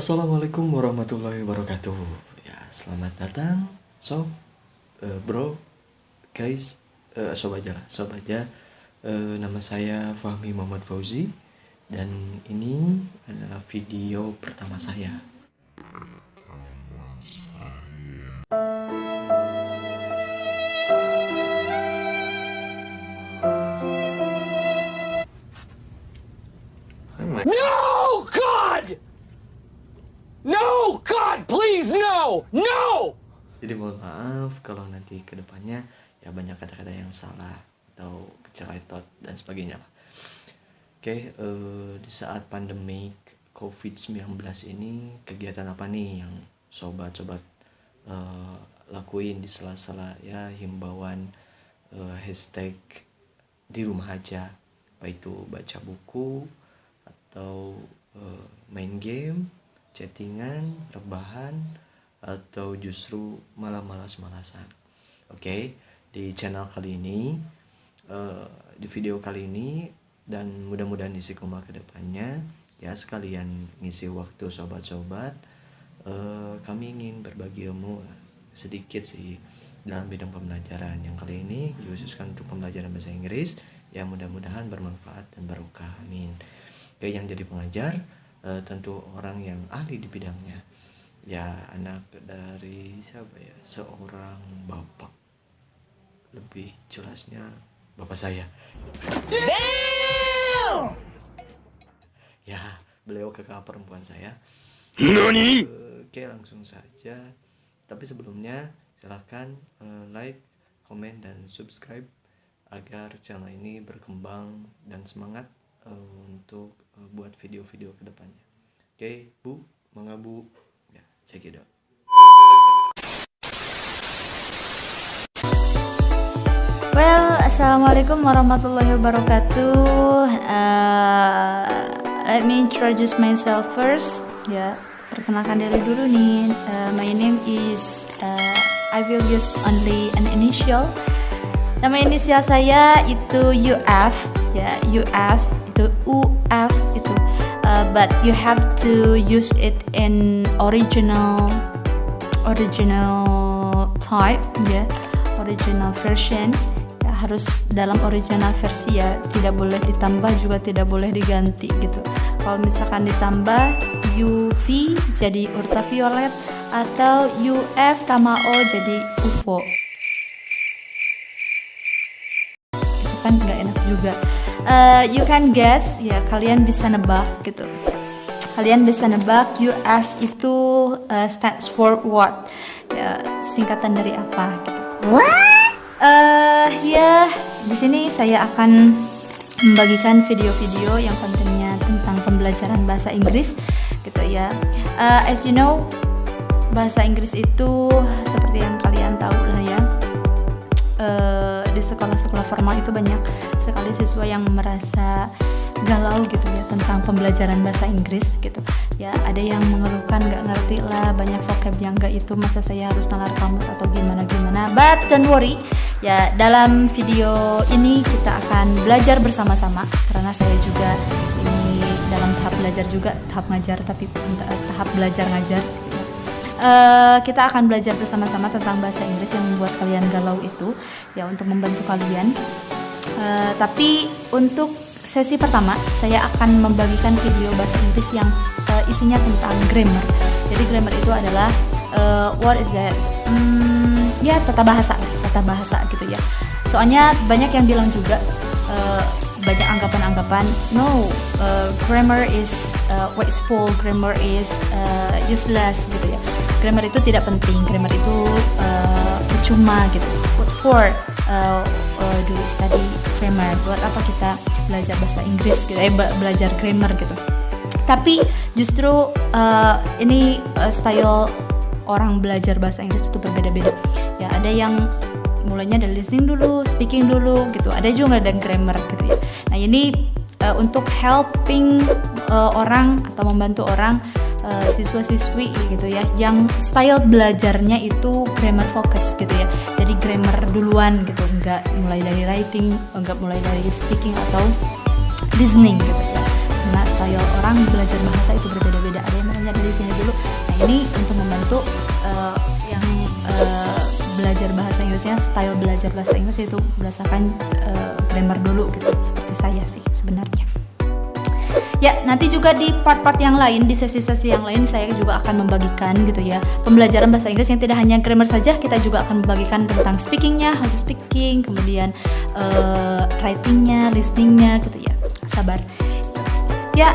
Assalamualaikum warahmatullahi wabarakatuh. Ya, selamat datang, bro, guys, sob aja lah, sob aja. Nama saya Fahmi Muhammad Fauzi dan ini adalah video pertama saya. No, God! No, God, please, no! No! Jadi mohon maaf kalau nanti kedepannya ya banyak kata-kata yang salah atau keceletot dan sebagainya lah. Oke, di saat pandemi COVID-19 ini kegiatan apa nih yang sobat-sobat lakuin di sela-sela ya himbauan hashtag di rumah aja, baik itu baca buku atau main game, chattingan, rebahan, atau justru malah malas-malasan. Oke, di channel kali ini, di video kali ini, dan mudah-mudahan istiqomah ke depannya, ya sekalian ngisi waktu sobat-sobat, kami ingin berbagi ilmu sedikit sih dalam bidang pembelajaran yang kali ini dikhususkan untuk pembelajaran bahasa Inggris, ya mudah-mudahan bermanfaat dan barokah, amin. Oke, yang jadi pengajar tentu orang yang ahli di bidangnya, ya anak dari siapa ya, seorang bapak, lebih jelasnya bapak saya. Damn! Ya, beliau kakak perempuan saya. Nani? Oke, langsung saja. Tapi sebelumnya silahkan like, komen, dan subscribe agar channel ini berkembang dan semangat untuk buat video-video kedepannya. Oke, Bu, mangga Bu, ya, check it out. Well, assalamualaikum warahmatullahi wabarakatuh. Let me introduce myself first. Ya, perkenalkan diri dulu nih. My name is I will use only an initial. Nama inisial saya itu UF, ya, UF itu UF itu, but you have to use it in original type, ya, original version, ya, harus dalam original versi, ya, tidak boleh ditambah juga tidak boleh diganti gitu. Kalau misalkan ditambah UV jadi ultraviolet atau UF tambah O jadi UFO. Kan nggak enak juga. You can guess, ya, kalian bisa nebak gitu. Kalian bisa nebak UF itu stands for what? Ya, singkatan dari apa gitu. Ya, di sini saya akan membagikan video-video yang kontennya tentang pembelajaran bahasa Inggris gitu ya. As you know, bahasa Inggris itu seperti yang kalian tahu lah ya. Di sekolah-sekolah formal itu banyak sekali siswa yang merasa galau gitu ya tentang pembelajaran bahasa Inggris gitu ya. Ada yang mengeluhkan nggak ngerti lah, banyak vocab yang nggak itu, masa saya harus nalar kamus atau gimana, but don't worry ya, dalam video ini kita akan belajar bersama-sama karena saya juga ini dalam tahap belajar juga, tahap ngajar tapi tahap belajar ngajar. Kita akan belajar bersama-sama tentang bahasa Inggris yang membuat kalian galau itu ya, untuk membantu kalian. Tapi untuk sesi pertama saya akan membagikan video bahasa Inggris yang isinya tentang grammar. Jadi grammar itu adalah what is that? Ya, tata bahasa gitu ya. Soalnya banyak yang bilang juga banyak anggapan-anggapan, no, grammar is wasteful, grammar is useless gitu ya. Grammar itu tidak penting, grammar itu percuma gitu. What for do we study grammar? Buat apa kita belajar bahasa Inggris gitu, belajar grammar gitu. Tapi justru ini style orang belajar bahasa Inggris itu berbeda-beda. Ya, ada yang mulainya dari listening dulu, speaking dulu gitu. Ada juga ada grammar gitu ya. Nah, ini untuk helping orang atau membantu orang siswa-siswi gitu ya, yang style belajarnya itu grammar focus gitu ya. Jadi grammar duluan gitu, nggak mulai dari writing, nggak mulai dari speaking atau listening gitu ya. Karena style orang belajar bahasa itu berbeda-beda. Ada yang belajarnya dari sini dulu. Nah ini untuk membantu yang belajar bahasa Inggrisnya, style belajar bahasa Inggris itu berdasarkan grammar dulu gitu, seperti saya sih sebenarnya. Ya, nanti juga di part-part yang lain, di sesi-sesi yang lain saya juga akan membagikan gitu ya, pembelajaran bahasa Inggris yang tidak hanya grammar saja, kita juga akan membagikan tentang speakingnya, how to speaking, kemudian writingnya, listeningnya gitu ya. Sabar. Ya,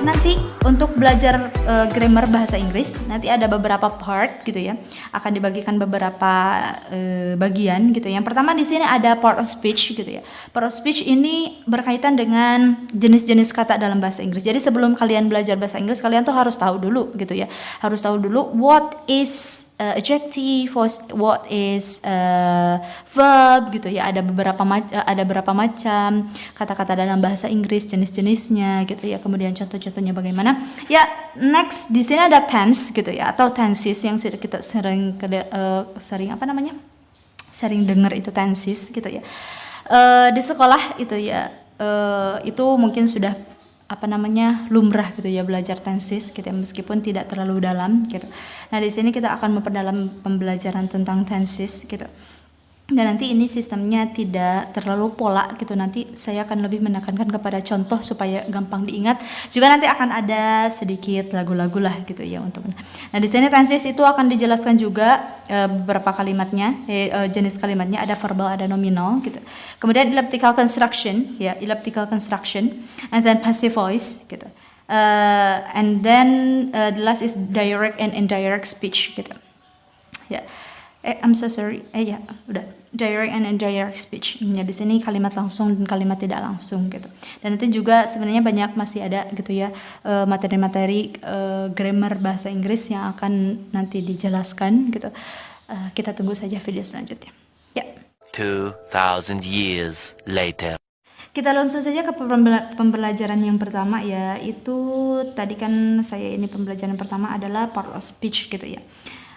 nanti untuk belajar grammar bahasa Inggris nanti ada beberapa part gitu ya, akan dibagikan beberapa bagian gitu. Yang pertama di sini ada part of speech gitu ya. Part of speech ini berkaitan dengan jenis-jenis kata dalam bahasa Inggris. Jadi sebelum kalian belajar bahasa Inggris, kalian tuh harus tahu dulu gitu ya. Harus tahu dulu what is adjective, what is verb gitu ya. Ada beberapa macam kata-kata dalam bahasa Inggris, jenis-jenisnya gitu ya. Kemudian contoh-contohnya bagaimana? Ya, next di sini ada tense gitu ya, atau tenses yang kita sering dengar itu tenses gitu ya. Di sekolah itu ya, itu mungkin sudah lumrah gitu ya belajar tenses gitu ya, meskipun tidak terlalu dalam gitu. Nah, di sini kita akan memperdalam pembelajaran tentang tenses gitu. Dan nanti ini sistemnya tidak terlalu pola gitu, nanti saya akan lebih menekankan kepada contoh supaya gampang diingat. Juga nanti akan ada sedikit lagu-lagu lah gitu ya untuk. Nah, di sini tenses itu akan dijelaskan juga beberapa kalimatnya, jenis kalimatnya, ada verbal, ada nominal gitu. Kemudian elliptical construction ya, and then passive voice gitu. And then the last is direct and indirect speech gitu. Ya. I'm so sorry. Ya, udah. Direct and indirect speech. Ya, di sini kalimat langsung dan kalimat tidak langsung gitu. Dan itu juga sebenarnya banyak masih ada gitu ya materi-materi grammar bahasa Inggris yang akan nanti dijelaskan gitu. Kita tunggu saja video selanjutnya. Ya. 2000 years later. Kita langsung saja ke pembelajaran yang pertama ya. Itu tadi kan ini pembelajaran pertama adalah part of speech gitu ya.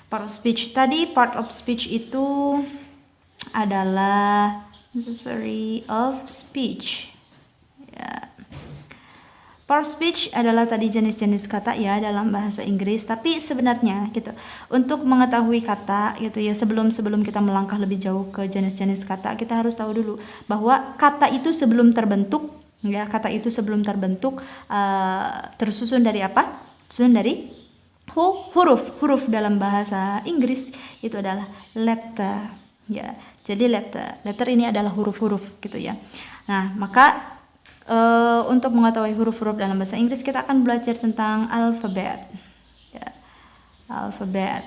Part of speech. Tadi part of speech itu adalah necessary of speech. Ya. Part of speech adalah tadi jenis-jenis kata ya dalam bahasa Inggris. Tapi sebenarnya gitu, untuk mengetahui kata gitu ya, sebelum kita melangkah lebih jauh ke jenis-jenis kata, kita harus tahu dulu bahwa kata itu sebelum terbentuk ya, tersusun dari apa? Tersusun dari huruf dalam bahasa Inggris itu adalah letter ya. Jadi letter ini adalah huruf-huruf gitu ya. Nah, maka untuk mengetahui huruf-huruf dalam bahasa Inggris kita akan belajar tentang alfabet ya. Alfabet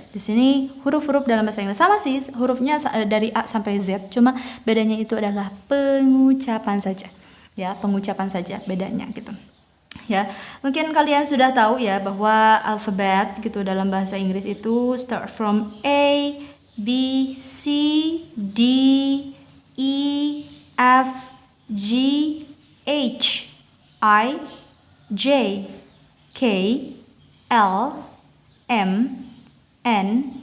di sini huruf-huruf dalam bahasa Inggris sama sih, hurufnya dari A sampai Z, cuma bedanya itu adalah pengucapan saja ya, bedanya gitu. Ya, mungkin kalian sudah tahu ya bahwa alfabet gitu dalam bahasa Inggris itu start from A, B, C, D, E, F, G, H, I, J, K, L, M, N,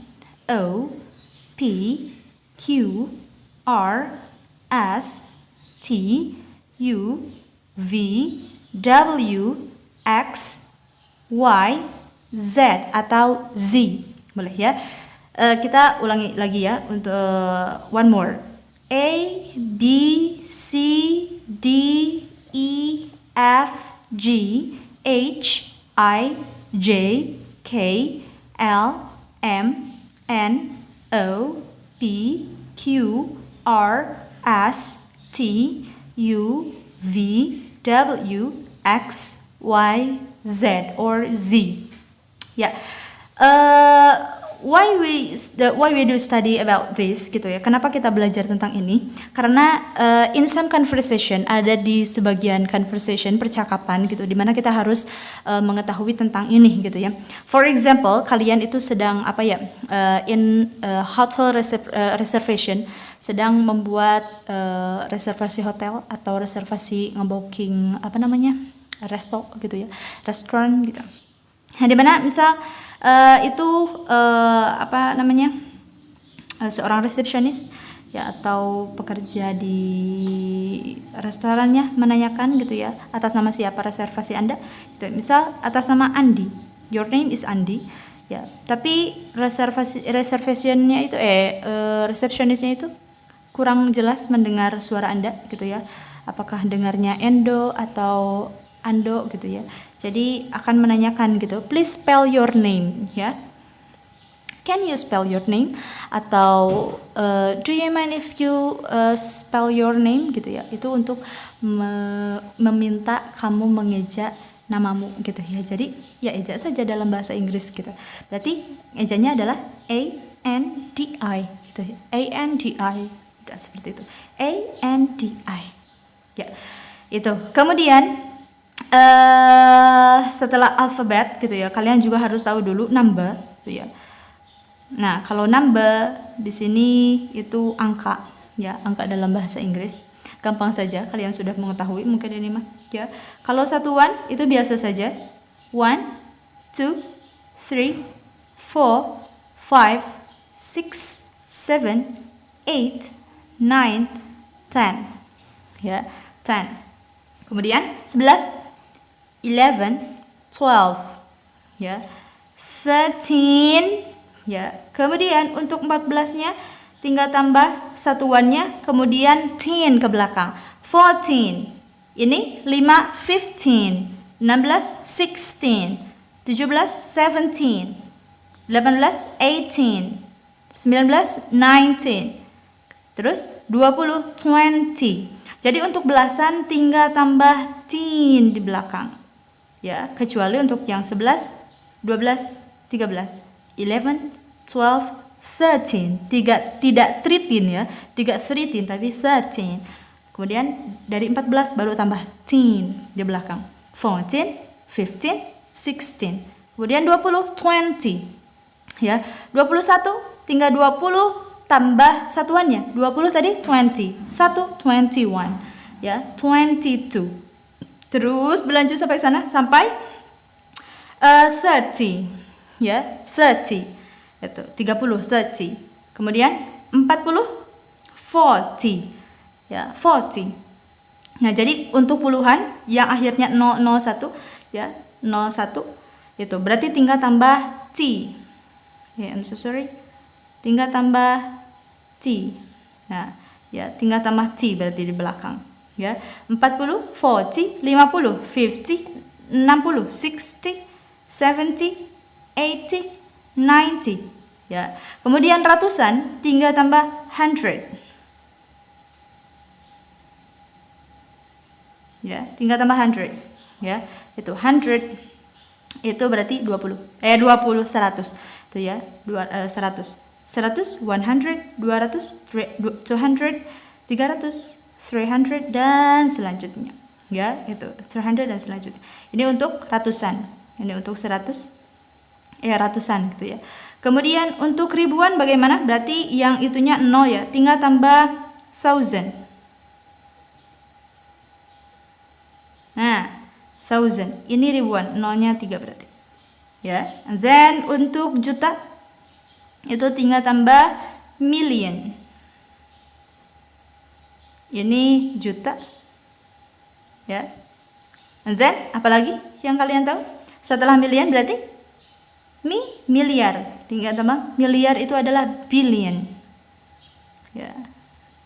O, P, Q, R, S, T, U, V, W, X, Y, Z atau Z. Boleh ya? Kita ulangi lagi ya untuk one more. A, B, C, D, E, F, G, H, I, J, K, L, M, N, O, P, Q, R, S, T, U, V, W, X, Y, Z or Z. Ya. Why we do study about this gitu ya. Kenapa kita belajar tentang ini? Karena in some conversation, ada di sebagian conversation, percakapan gitu, dimana kita harus mengetahui tentang ini gitu ya. For example, kalian itu sedang in hotel reservation, sedang membuat reservasi hotel atau reservasi ngebooking resto gitu ya, restoran gitu. Nah, dimana misal seorang resepsionis ya, atau pekerja di restorannya menanyakan gitu ya, atas nama siapa reservasi Anda gitu. Misal atas nama Andi, your name is Andi ya, tapi reservationnya itu resepsionisnya itu kurang jelas mendengar suara Anda gitu ya, apakah dengarnya Endo atau Ando gitu ya. Jadi akan menanyakan gitu, please spell your name ya. Can you spell your name? Atau do you mind if you spell your name gitu ya. Itu untuk meminta kamu mengeja namamu gitu ya. Jadi ya eja saja dalam bahasa Inggris gitu. Berarti ejanya adalah A-N-D-I gitu ya. A-N-D-I. Udah seperti itu. A-N-D-I. Ya. Itu. Kemudian setelah alfabet gitu ya, kalian juga harus tahu dulu number gitu ya. Nah, kalau number di sini itu angka ya, angka dalam bahasa Inggris. Gampang saja, kalian sudah mengetahui mungkin ini mah ya. Kalau satuan itu biasa saja. 1 2 3 4 5 6 7 8 9 10 ya, 10. Kemudian 11 11 12 ya, 13 ya. Kemudian untuk 14-nya tinggal tambah satuannya, kemudian 10 ke belakang. 14. Ini 5 15, 16 16, 17 17, 18 18, 19 19. Terus 20 20. Jadi untuk belasan tinggal tambah 10 di belakang. Ya, kecuali untuk yang 11, 12, 13. 11, 12, 13. Tidak 13 ya, tidak 13 tapi 13. Kemudian dari 14 baru tambah 10 di belakang. 14, 15, 16. Kemudian 20, 20. Ya, 21 tinggal 20 tambah satuannya. 20 tadi 20. 1 21. Ya, 22. Terus berlanjut sampai sana sampai 30. Ya, 30. Itu 30, 30. Kemudian 40, 40. Ya, 40. Nah, jadi untuk puluhan yang akhirnya 001 ya, 01 itu berarti tinggal tambah T. Ya, I'm so sorry. Tinggal tambah T. Nah, ya, tinggal tambah T berarti di belakang. Ya, 40, 40, 50, 50, 60, 60, 70, 80, 90 ya. Kemudian ratusan tinggal tambah 100 ya, tinggal tambah 100 ya. Itu 100 itu berarti 20 20 100 itu ya, 100 100 100 200 200 300 300 dan selanjutnya ya, itu 300 dan selanjutnya. Ini untuk ratusan, ini untuk 100 ratusan gitu ya. Kemudian untuk ribuan bagaimana? Berarti yang itunya 0 ya, tinggal tambah 1000. Nah, 1000 ini ribuan, nolnya 3 berarti ya. And then untuk juta itu tinggal tambah million. Ini juta ya. And then apalagi yang kalian tahu setelah million berarti miliar, tinggal tambah miliar itu adalah billion ya,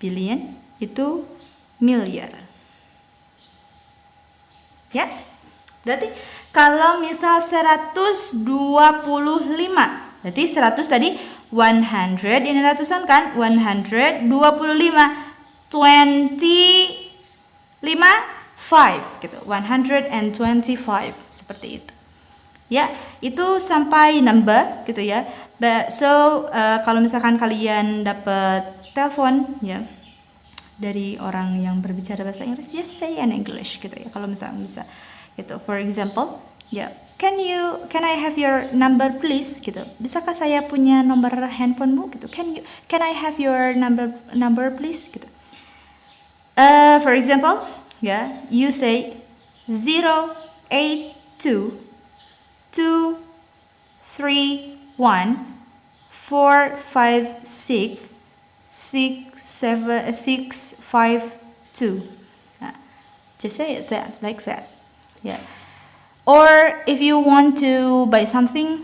billion itu miliar ya. Berarti kalau misal 125 berarti 100 tadi 100, ini ratusan kan, 125 25 5 gitu, 125 seperti itu ya. Itu sampai number gitu ya. So kalau misalkan kalian dapat telepon ya dari orang yang berbicara bahasa Inggris, just say in English gitu ya. Kalau misalkan bisa gitu. For example, ya, can I have your number please gitu. Bisakah saya punya nomor handphonemu gitu. Can I have your number please gitu. For example, ya, you say 082 2 3 1 4 5 6 652. Just say it that, like that. Yeah. Or if you want to buy something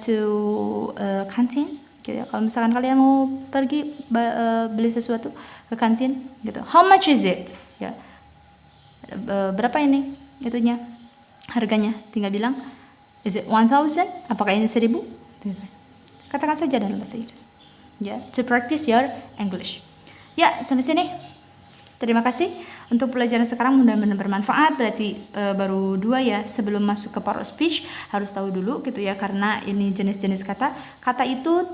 to kantin, gitu ya. Kalau misalkan kalian mau pergi beli sesuatu ke kantin, gitu. How much is it? Ya. Berapa ini? Itunya. Harganya. Tinggal bilang, is it 1,000? Apakah ini 1,000? Katakan saja dalam bahasa Inggris. Ya, to practice your English. Ya, sampai sini. Terima kasih untuk pelajaran sekarang, mudah-mudahan bermanfaat. Berarti baru 2 ya, sebelum masuk ke part of speech harus tahu dulu gitu ya, karena ini jenis-jenis kata. Kata itu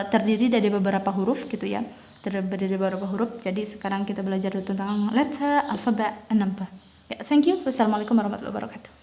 terdiri dari beberapa huruf gitu ya, terdiri dari beberapa huruf. Jadi sekarang kita belajar tentang letter, alphabet, and number. Ya, thank you. Wassalamualaikum warahmatullahi wabarakatuh.